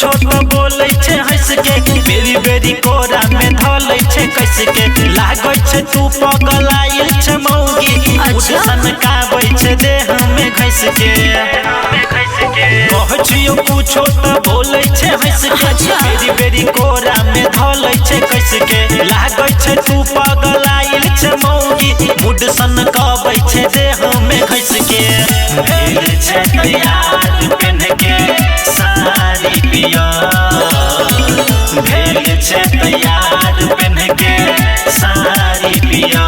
पूछो तो बोले छे हंस के, बेरी बेरी कोरा में धले छे कस के। लागै छे तू पगलाइल छे मौगी, उठसन काबै छे देह में घस के। कहछियो पूछो तो बोले छे हंस के, बेरी बेरी कोरा में धले छे कस के। लागै छे तू पगलाइल छे मौगी, उठसन काबै छे देह में घस के। भेल छे तैयार पहन के सारी पिया, भेल छे तैयार पहन के सारी पिया।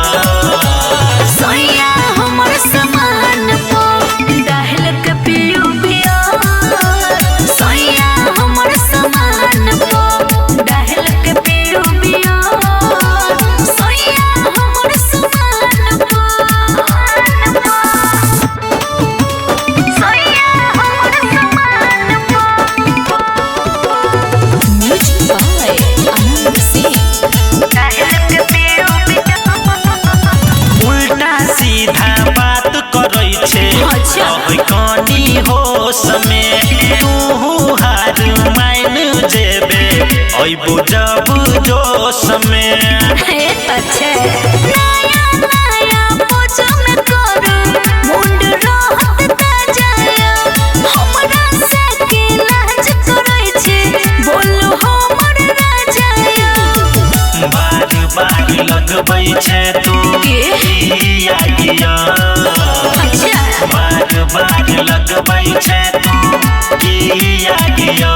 सोया हमर समान पो दहल के पियो पिया, सोया हमर समान पो दहल के पियो पिया, सोया हमर समान पो, सोया हमर समान पो। Music by Anand Singh. दहल के पियो पिया, उल्टा सीधा बात करै छे कहानी होश में। तू हार मान जेबे अइबो जब जोश में। नया नया पोज में करू मुंड रहत ताजा, हमरा से के लाज करै छे बोलू हमर राजा। बार बार लगबै छे तू किया किया, बार बार लगबै छे तू किया किया।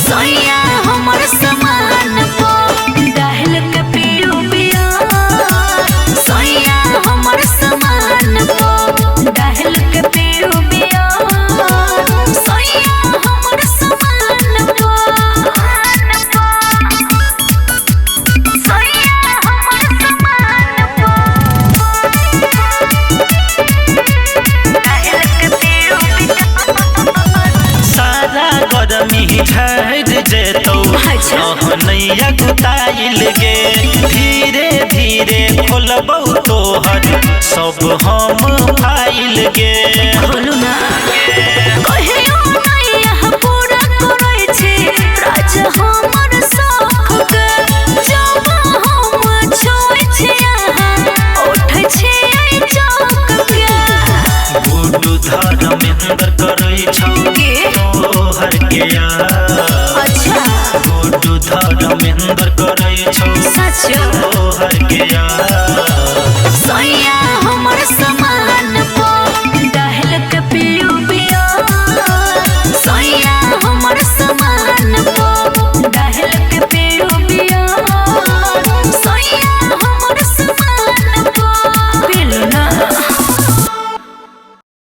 सोया हमर समान पो दहल के पियो पिया, सोया हमर समान पो दहल के पियो पिया, सोया हमर समान पो, सोया हमर समान पो दहल के पियो पिया। सारा गरमी झड़ जेतौ नैया गुताइल गे। धीरे धीरे खोलबौ तोहर सब हम फाइल गे। बोलू ना कहियो नैया पूरा करै छे राज हमर शौक के। जब हम छोइ छे अहाँ उठै छे आई चौक के। गुडू धर्मेंद्र करै छौ तोहर के अच्छा गुडू धर्मेंद्र करै छौ सच तोहर के